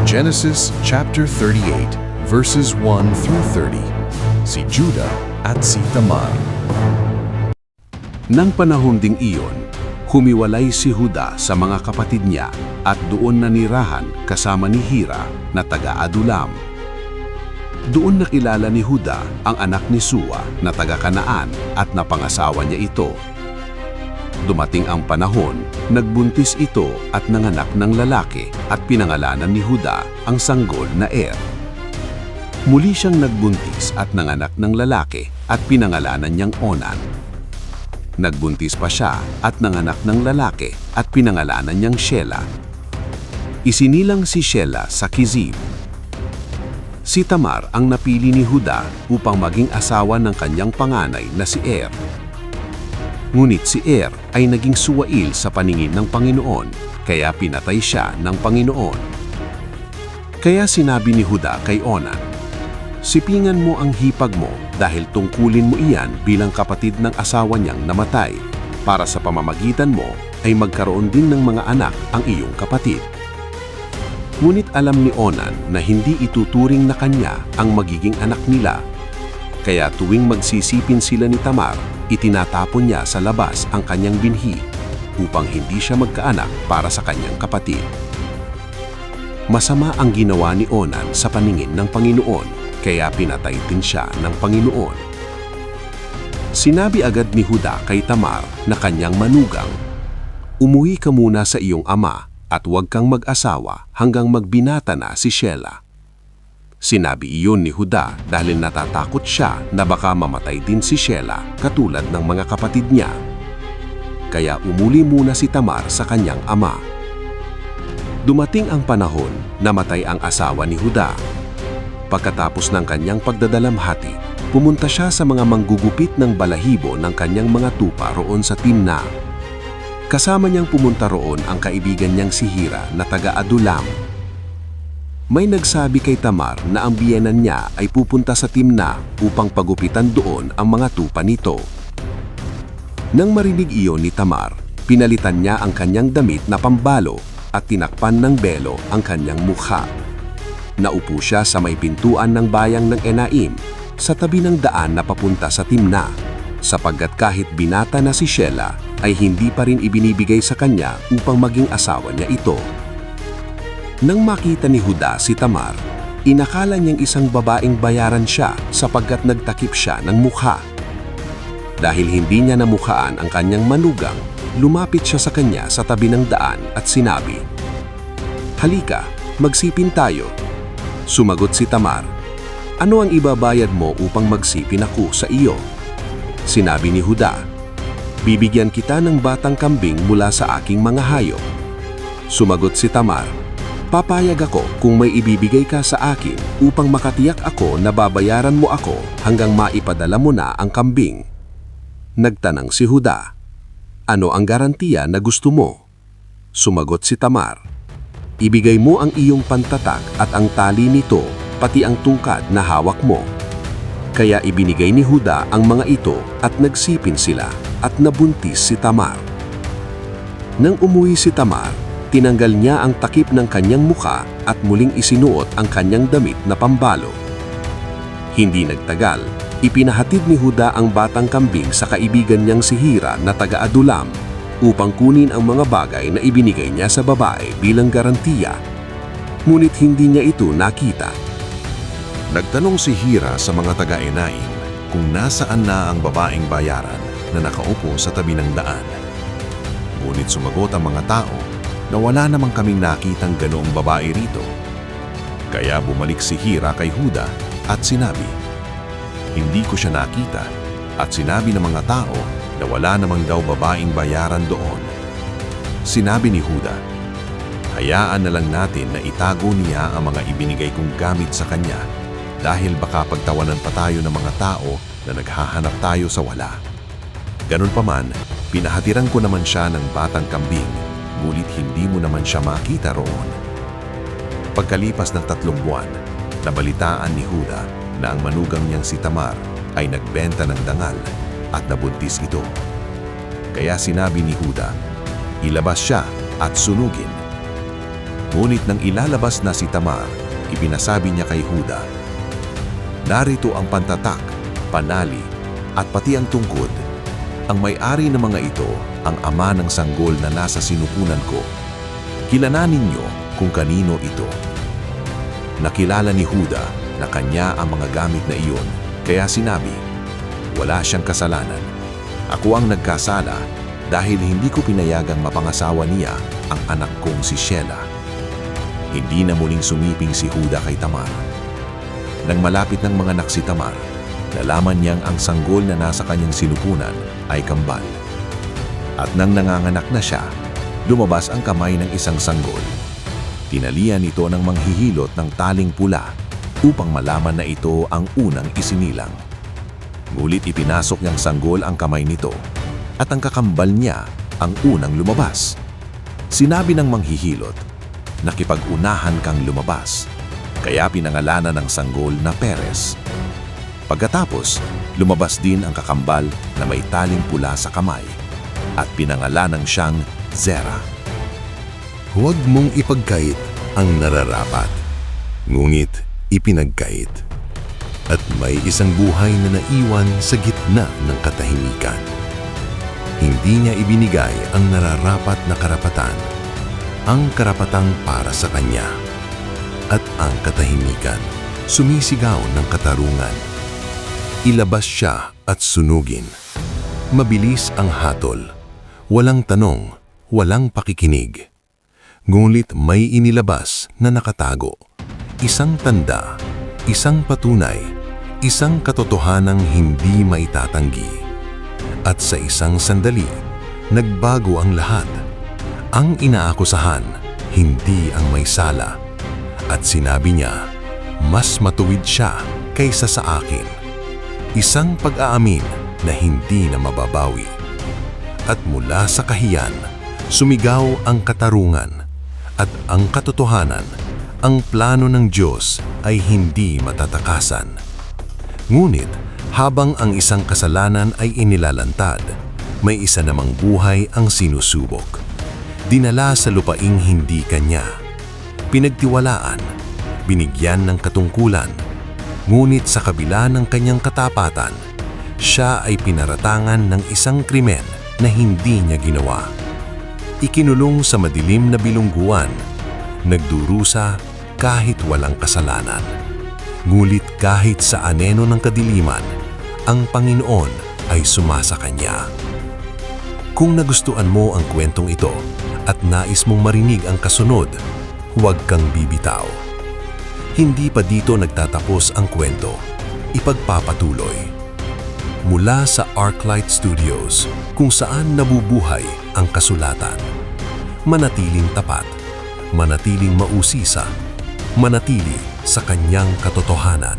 Genesis chapter 38, verses 1 through 30. Si Judah at si Tamar. Nang panahon ding iyon, humiwalay si Juda sa mga kapatid niya at doon nanirahan kasama ni Hira na taga-Adulam. Doon nakilala ni Juda ang anak ni Sua na taga-Kanaan at napangasawa niya ito. Dumating ang panahon, nagbuntis ito at nanganak ng lalaki at pinangalanan ni Juda ang sanggol na Er. Muli siyang nagbuntis at nanganak ng lalaki at pinangalanan niyang Onan. Nagbuntis pa siya at nanganak ng lalaki at pinangalanan niyang Shelah. Isinilang si Shelah sa Kizib. Si Tamar ang napili ni Juda upang maging asawa ng kanyang panganay na si Er. Ngunit si Er ay naging suwail sa paningin ng Panginoon, kaya pinatay siya ng Panginoon. Kaya sinabi ni Juda kay Onan, "Sipingan mo ang hipag mo dahil tungkulin mo iyan bilang kapatid ng asawa niyang namatay, para sa pamamagitan mo ay magkaroon din ng mga anak ang iyong kapatid." Ngunit alam ni Onan na hindi ituturing na kanya ang magiging anak nila. Kaya tuwing magsisipin sila ni Tamar, itinatapon niya sa labas ang kanyang binhi upang hindi siya magkaanak para sa kanyang kapatid. Masama ang ginawa ni Onan sa paningin ng Panginoon, kaya pinatay din siya ng Panginoon. Sinabi agad ni Juda kay Tamar na kanyang manugang, "Umuwi ka muna sa iyong ama at huwag kang mag-asawa hanggang magbinata na si Shelah." Sinabi iyon ni Juda dahil natatakot siya na baka mamatay din si Shelah katulad ng mga kapatid niya. Kaya umuli muna si Tamar sa kanyang ama. Dumating ang panahon, namatay ang asawa ni Juda. Pagkatapos ng kanyang pagdadalamhati, pumunta siya sa mga manggugupit ng balahibo ng kanyang mga tupa roon sa Timna. Kasama niyang pumunta roon ang kaibigan niyang si Hira na taga-Adulam. May nagsabi kay Tamar na ang biyenan niya ay pupunta sa Timna upang pagupitan doon ang mga tupa nito. Nang marinig iyon ni Tamar, pinalitan niya ang kanyang damit na pambalo at tinakpan ng belo ang kanyang mukha. Naupo siya sa may pintuan ng bayang ng Enaim, sa tabi ng daan na papunta sa Timna, sapagkat kahit binata na si Shelah, ay hindi pa rin ibinibigay sa kanya upang maging asawa niya ito. Nang makita ni Juda si Tamar, inakala niyang isang babaeng bayaran siya sapagkat nagtakip siya ng mukha. Dahil hindi niya namukhaan ang kanyang manugang, lumapit siya sa kanya sa tabi ng daan at sinabi, "Halika, magsipin tayo." Sumagot si Tamar, "Ano ang ibabayad mo upang magsipin ako sa iyo?" Sinabi ni Juda, "Bibigyan kita ng batang kambing mula sa aking mga hayop." Sumagot si Tamar, "Papayag ako kung may ibibigay ka sa akin upang makatiyak ako na babayaran mo ako hanggang maipadala mo na ang kambing." Nagtanong si Juda, "Ano ang garantiya na gusto mo?" Sumagot si Tamar, "Ibigay mo ang iyong pantatag at ang tali nito, pati ang tungkad na hawak mo." Kaya ibinigay ni Juda ang mga ito at nagsipin sila at nabuntis si Tamar. Nang umuwi si Tamar, tinanggal niya ang takip ng kanyang mukha at muling isinuot ang kanyang damit na pambalo. Hindi nagtagal, ipinahatid ni Juda ang batang kambing sa kaibigan niyang si Hira na taga-Adulam upang kunin ang mga bagay na ibinigay niya sa babae bilang garantiya. Ngunit hindi niya ito nakita. Nagtanong si Hira sa mga taga-Enaim kung nasaan na ang babaeng bayaran na nakaupo sa tabi ng daan. Ngunit sumagot ang mga tao na wala namang kaming nakitang ganoong babae rito. Kaya bumalik si Hira kay Juda at sinabi, "Hindi ko siya nakita," at sinabi ng mga tao na wala namang daw babaeng bayaran doon. Sinabi ni Juda, "Hayaan na lang natin na itago niya ang mga ibinigay kong gamit sa kanya dahil baka pagtawanan pa tayo ng mga tao na naghahanap tayo sa wala." Ganun pa man, pinahatiran ko naman siya ng batang kambing, ngunit hindi mo naman siya makita roon. Pagkalipas ng 3 buwan, nabalitaan ni Juda na ang manugang niyang si Tamar ay nagbenta ng dangal at nabuntis ito. Kaya sinabi ni Juda, "Ilabas siya at sunugin." Ngunit nang ilalabas na si Tamar, ipinasabi niya kay Huda, "Narito ang pantatak, panali, at pati ang tungkod. Ang may-ari ng mga ito, ang ama ng sanggol na nasa sinupunan ko. Kilalanin niyo kung kanino ito." Nakilala ni Huda na kanya ang mga gamit na iyon, kaya sinabi, "Wala siyang kasalanan. Ako ang nagkasala dahil hindi ko pinayagang mapangasawa niya ang anak kong si Shelah." Hindi na muling sumiping si Huda kay Tamar. Nang malapit ng mga anak si Tamar, nalaman niyang ang sanggol na nasa kanyang sinupunan ay kambal. At nang nanganganak na siya, lumabas ang kamay ng isang sanggol. Tinalian ito ng manghihilot ng taling pula upang malaman na ito ang unang isinilang. Ngulit ipinasok niyang sanggol ang kamay nito at ang kakambal niya ang unang lumabas. Sinabi ng manghihilot, "Nakipag-unahan kang lumabas," kaya pinangalanan ng sanggol na Perez. Pagkatapos, lumabas din ang kakambal na may taling pula sa kamay at pinangalanan siyang Zerah. Huwag mong ipagkait ang nararapat, ngunit ipinagkait. At may isang buhay na naiwan sa gitna ng katahimikan. Hindi niya ibinigay ang nararapat na karapatan, ang karapatang para sa kanya. At ang katahimikan, sumisigaw ng katarungan. Ilabas siya at sunugin. Mabilis ang hatol, walang tanong, walang pakikinig. Ngunit may inilabas na nakatago. Isang tanda, isang patunay, isang katotohanang hindi maitatanggi. At sa isang sandali, nagbago ang lahat. Ang inaakusahan, hindi ang may sala. At sinabi niya, "Mas matuwid siya kaysa sa akin." Isang pag-aamin na hindi na mababawi. At mula sa kahiyan, sumigaw ang katarungan. At ang katotohanan, ang plano ng Diyos ay hindi matatakasan. Ngunit habang ang isang kasalanan ay inilalantad, may isa namang buhay ang sinusubok. Dinala sa lupaing hindi kanya. Pinagtiwalaan, binigyan ng katungkulan. Ngunit sa kabila ng kanyang katapatan, siya ay pinaratangan ng isang krimen na hindi niya ginawa. Ikinulong sa madilim na bilungguan, nagdurusa kahit walang kasalanan. Ngulit kahit sa aneno ng kadiliman, ang Panginoon ay sumasa kanya. Kung nagustuhan mo ang kwentong ito at nais mong marinig ang kasunod, huwag kang bibitaw. Hindi pa dito nagtatapos ang kwento, ipagpapatuloy. Mula sa Arclight Studios, kung saan nabubuhay ang kasulatan. Manatiling tapat, manatiling mausisa, manatili sa kanyang katotohanan.